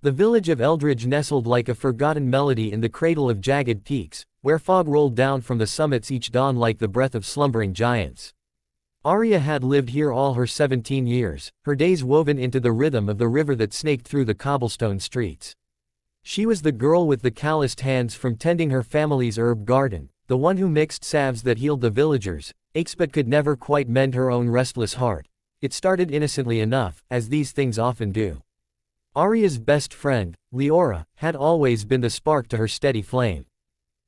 The village of Eldridge nestled like a forgotten melody in the cradle of jagged peaks, where fog rolled down from the summits each dawn like the breath of slumbering giants. Aria had lived here all her 17 years, her days woven into the rhythm of the river that snaked through the cobblestone streets. She was the girl with the calloused hands from tending her family's herb garden, the one who mixed salves that healed the villagers' aches but could never quite mend her own restless heart. It started innocently enough, as these things often do. Aria's best friend, Leora, had always been the spark to her steady flame.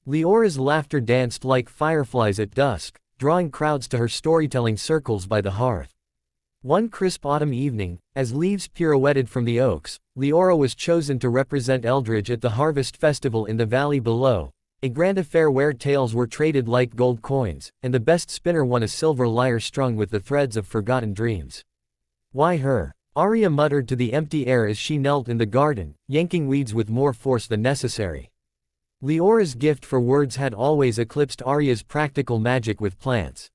Leora's laughter danced like fireflies at dusk, drawing crowds to her storytelling circles by the hearth. One crisp autumn evening, as leaves pirouetted from the oaks, Leora was chosen to represent Eldridge at the harvest festival in the valley below, a grand affair where tales were traded like gold coins, and the best spinner won a silver lyre strung with the threads of forgotten dreams. Why her? Aria muttered to the empty air as she knelt in the garden, yanking weeds with more force than necessary. Leora's gift for words had always eclipsed Aria's practical magic with plants.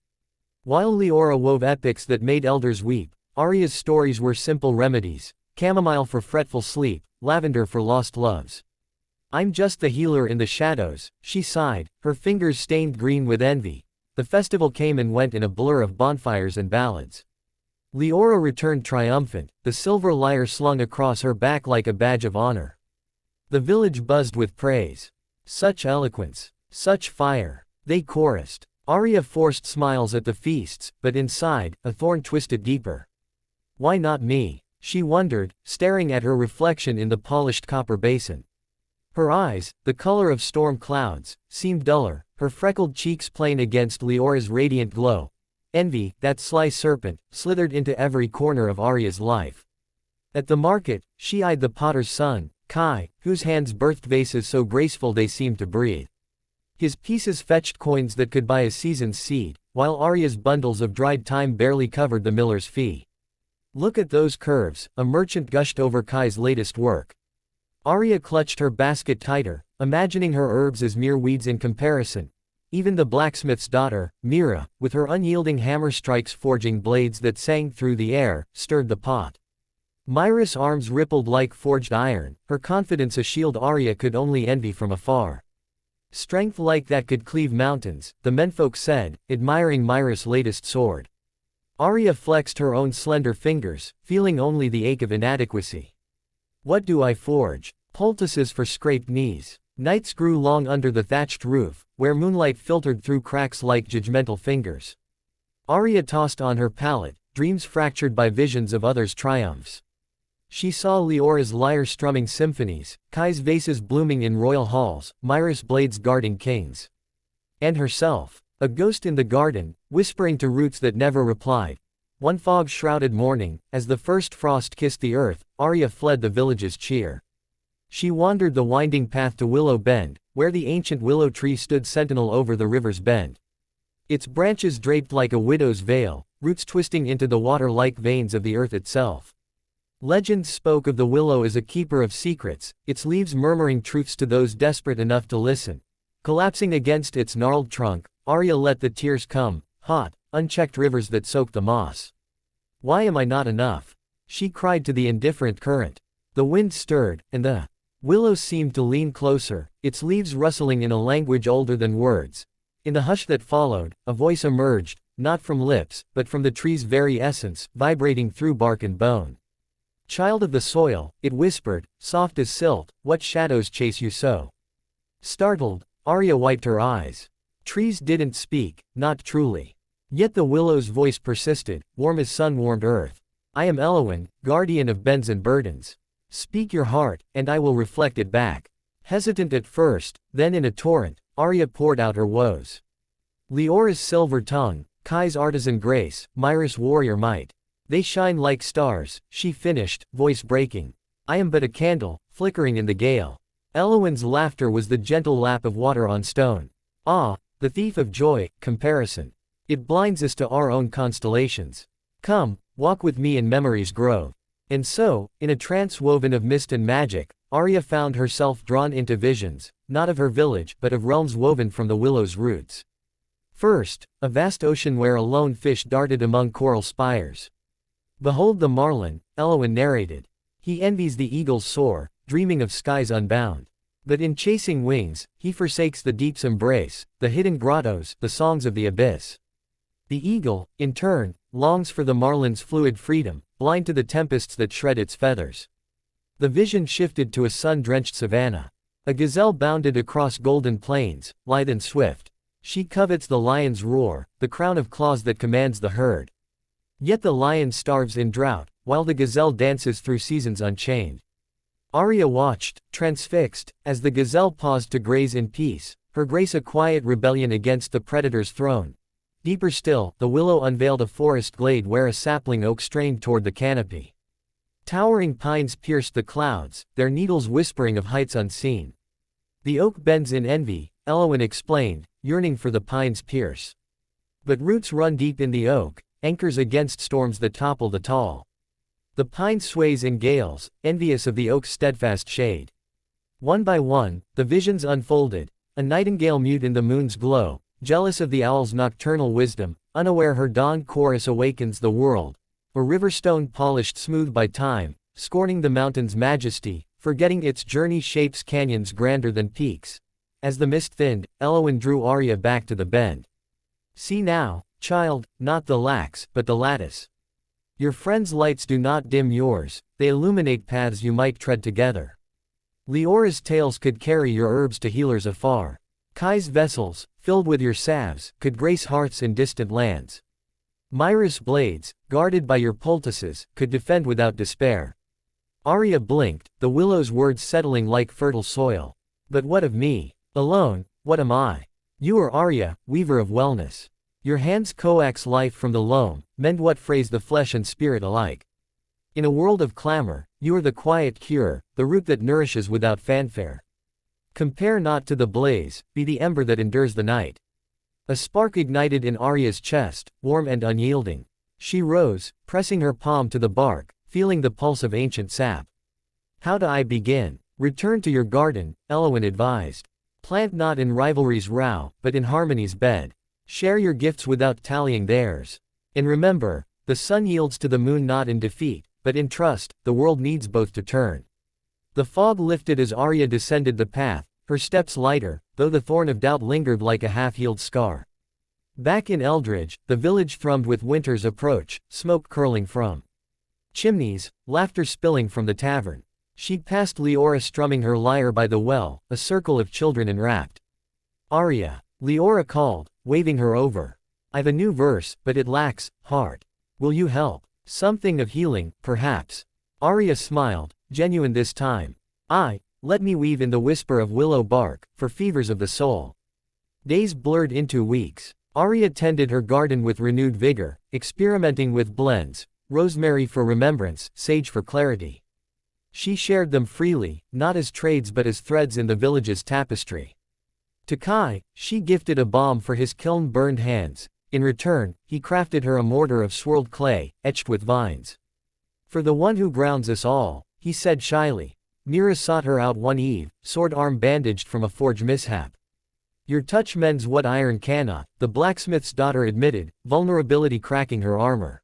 While Leora wove epics that made elders weep, Aria's stories were simple remedies: chamomile for fretful sleep, lavender for lost loves. "I'm just the healer in the shadows," she sighed, her fingers stained green with envy. The festival came and went in a blur of bonfires and ballads. Leora returned triumphant, the silver lyre slung across her back like a badge of honor. The village buzzed with praise. "Such eloquence! Such fire!" they chorused. Aria forced smiles at the feasts, but inside, a thorn twisted deeper. Why not me? She wondered, staring at her reflection in the polished copper basin. Her eyes, the color of storm clouds, seemed duller, her freckled cheeks plain against Leora's radiant glow. Envy, that sly serpent, slithered into every corner of Aria's life. At the market, she eyed the potter's son, Kai, whose hands birthed vases so graceful they seemed to breathe. His pieces fetched coins that could buy a season's seed, while Aria's bundles of dried thyme barely covered the miller's fee. "Look at those curves," a merchant gushed over Kai's latest work. Aria clutched her basket tighter, imagining her herbs as mere weeds in comparison. Even the blacksmith's daughter, Mira, with her unyielding hammer strikes forging blades that sang through the air, stirred the pot. Myra's arms rippled like forged iron, her confidence a shield Aria could only envy from afar. Strength like that could cleave mountains, the menfolk said, admiring Myra's latest sword. Aria flexed her own slender fingers, feeling only the ache of inadequacy. "What do I forge? Poultices for scraped knees." Nights grew long under the thatched roof, where moonlight filtered through cracks like judgmental fingers. Aria tossed on her pallet, dreams fractured by visions of others' triumphs. She saw Leora's lyre strumming symphonies, Kai's vases blooming in royal halls, Myra's blades guarding kings. And herself, a ghost in the garden, whispering to roots that never replied. One fog-shrouded morning, as the first frost kissed the earth, Aria fled the village's cheer. She wandered the winding path to Willow Bend, where the ancient willow tree stood sentinel over the river's bend. Its branches draped like a widow's veil, roots twisting into the water like veins of the earth itself. Legend spoke of the willow as a keeper of secrets, its leaves murmuring truths to those desperate enough to listen. Collapsing against its gnarled trunk, Aria let the tears come, hot, unchecked rivers that soaked the moss. "Why am I not enough?" she cried to the indifferent current. The wind stirred, and the willow seemed to lean closer, its leaves rustling in a language older than words. In the hush that followed, a voice emerged, not from lips, but from the tree's very essence, vibrating through bark and bone. "Child of the soil," it whispered, soft as silt, "what shadows chase you so?" Startled, Aria wiped her eyes. Trees didn't speak, not truly. Yet the willow's voice persisted, warm as sun-warmed earth. "I am Elowen, guardian of bends and burdens. Speak your heart, and I will reflect it back." Hesitant at first, then in a torrent, Aria poured out her woes. Leora's silver tongue, Kai's artisan grace, Myra's warrior might. "They shine like stars," she finished, voice breaking. "I am but a candle, flickering in the gale." Elowen's laughter was the gentle lap of water on stone. "Ah, the thief of joy, comparison. It blinds us to our own constellations. Come, walk with me in memory's grove." And so, in a trance woven of mist and magic, Aria found herself drawn into visions, not of her village but of realms woven from the willow's roots. First, a vast ocean where a lone fish darted among coral spires. "Behold the marlin," Elowen narrated. "He envies the eagle's soar, dreaming of skies unbound. But in chasing wings, he forsakes the deep's embrace, the hidden grottos, the songs of the abyss. The eagle, in turn, longs for the marlin's fluid freedom, blind to the tempests that shred its feathers. The vision shifted to a sun-drenched savanna. A gazelle bounded across golden plains, lithe and swift. She covets the lion's roar, the crown of claws that commands the herd. Yet the lion starves in drought, while the gazelle dances through seasons unchained. Aria watched, transfixed, as the gazelle paused to graze in peace, her grace a quiet rebellion against the predator's throne. Deeper still, the willow unveiled a forest glade where a sapling oak strained toward the canopy. Towering pines pierced the clouds, their needles whispering of heights unseen. The oak bends in envy, Elowin explained, yearning for the pine's pierce. But roots run deep in the oak, anchors against storms that topple the tall. The pine sways in gales, envious of the oak's steadfast shade. One by one, the visions unfolded, a nightingale mute in the moon's glow, jealous of the owl's nocturnal wisdom, unaware her dawn chorus awakens the world. A river stone polished smooth by time, scorning the mountain's majesty, forgetting its journey shapes canyons grander than peaks. As the mist thinned, Elowin drew Aria back to the bend. See now, child, not the lax, but the lattice. Your friends' lights do not dim yours, they illuminate paths you might tread together. Leora's tales could carry your herbs to healers afar. Kai's vessels, filled with your salves, could grace hearths in distant lands. Myra's blades, guarded by your poultices, could defend without despair. Aria blinked, the willow's words settling like fertile soil. But what of me? Alone, what am I? You are Aria, weaver of wellness. Your hands coax life from the loam, mend what frays the flesh and spirit alike. In a world of clamor, you are the quiet cure, the root that nourishes without fanfare. Compare not to the blaze, be the ember that endures the night. A spark ignited in Aria's chest, warm and unyielding. She rose, pressing her palm to the bark, feeling the pulse of ancient sap. How do I begin? Return to your garden, Elowin advised. Plant not in rivalry's row, but in harmony's bed. Share your gifts without tallying theirs. And remember, the sun yields to the moon not in defeat, but in trust, the world needs both to turn. The fog lifted as Aria descended the path, her steps lighter, though the thorn of doubt lingered like a half-healed scar. Back in Eldridge, the village thrummed with winter's approach, smoke curling from chimneys, laughter spilling from the tavern. She passed Leora strumming her lyre by the well, a circle of children enwrapped. Aria, Leora called, waving her over. I've a new verse, but it lacks heart. Will you help? Something of healing, perhaps. Aria smiled, genuine this time. Let me weave in the whisper of willow bark, for fevers of the soul. Days blurred into weeks. Aria tended her garden with renewed vigor, experimenting with blends, rosemary for remembrance, sage for clarity. She shared them freely, not as trades but as threads in the village's tapestry. To Kai, she gifted a balm for his kiln-burned hands. In return, he crafted her a mortar of swirled clay, etched with vines. For the one who grounds us all, he said shyly. Mira sought her out one eve, sword arm bandaged from a forge mishap. Your touch mends what iron cannot, the blacksmith's daughter admitted, vulnerability cracking her armor.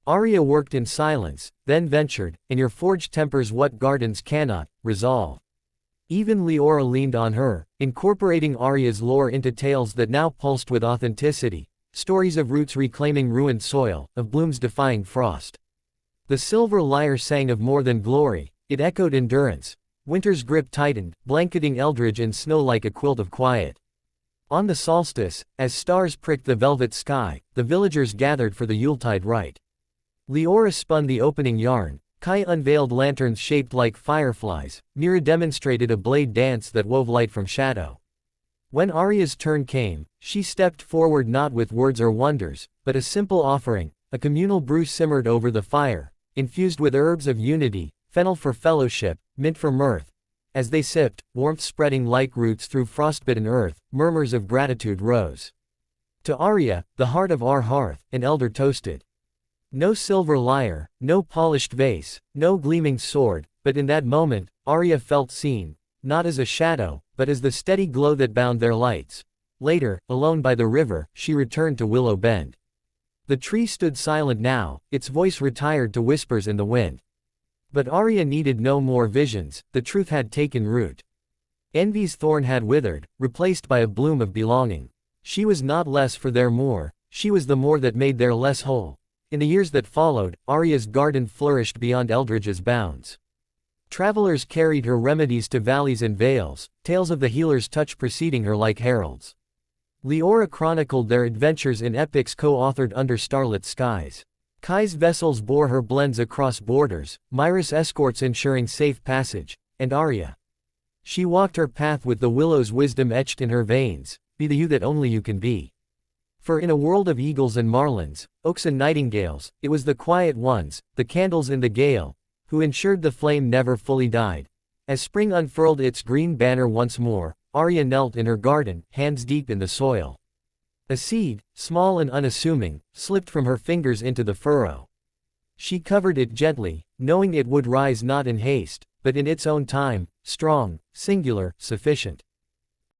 Aria worked in silence, then ventured, and your forge tempers what gardens cannot, resolve. Even Leora leaned on her, incorporating Aria's lore into tales that now pulsed with authenticity, stories of roots reclaiming ruined soil, of blooms defying frost. The silver lyre sang of more than glory, it echoed endurance. Winter's grip tightened, blanketing Eldridge in snow like a quilt of quiet. On the solstice, as stars pricked the velvet sky, the villagers gathered for the Yuletide rite. Leora spun the opening yarn, Kai unveiled lanterns shaped like fireflies, Mira demonstrated a blade dance that wove light from shadow. When Aria's turn came, she stepped forward not with words or wonders, but a simple offering, a communal brew simmered over the fire, infused with herbs of unity, fennel for fellowship, mint for mirth. As they sipped, warmth spreading like roots through frostbitten earth, murmurs of gratitude rose. To Aria, the heart of our hearth, an elder toasted. No silver lyre, no polished vase, no gleaming sword, but in that moment, Aria felt seen, not as a shadow, but as the steady glow that bound their lights. Later, alone by the river, she returned to Willow Bend. The tree stood silent now, its voice retired to whispers in the wind. But Aria needed no more visions, the truth had taken root. Envy's thorn had withered, replaced by a bloom of belonging. She was not less for their more, she was the more that made their less whole. In the years that followed, Aria's garden flourished beyond Eldridge's bounds. Travelers carried her remedies to valleys and vales, tales of the healer's touch preceding her like heralds. Leora chronicled their adventures in epics co-authored under starlit skies. Kai's vessels bore her blends across borders, Myra's escorts ensuring safe passage, and Aria. She walked her path with the Willow's wisdom etched in her veins, be the you that only you can be. For in a world of eagles and marlins, oaks and nightingales, it was the quiet ones, the candles in the gale, who ensured the flame never fully died. As spring unfurled its green banner once more, Aria knelt in her garden, hands deep in the soil. A seed, small and unassuming, slipped from her fingers into the furrow. She covered it gently, knowing it would rise not in haste, but in its own time, strong, singular, sufficient.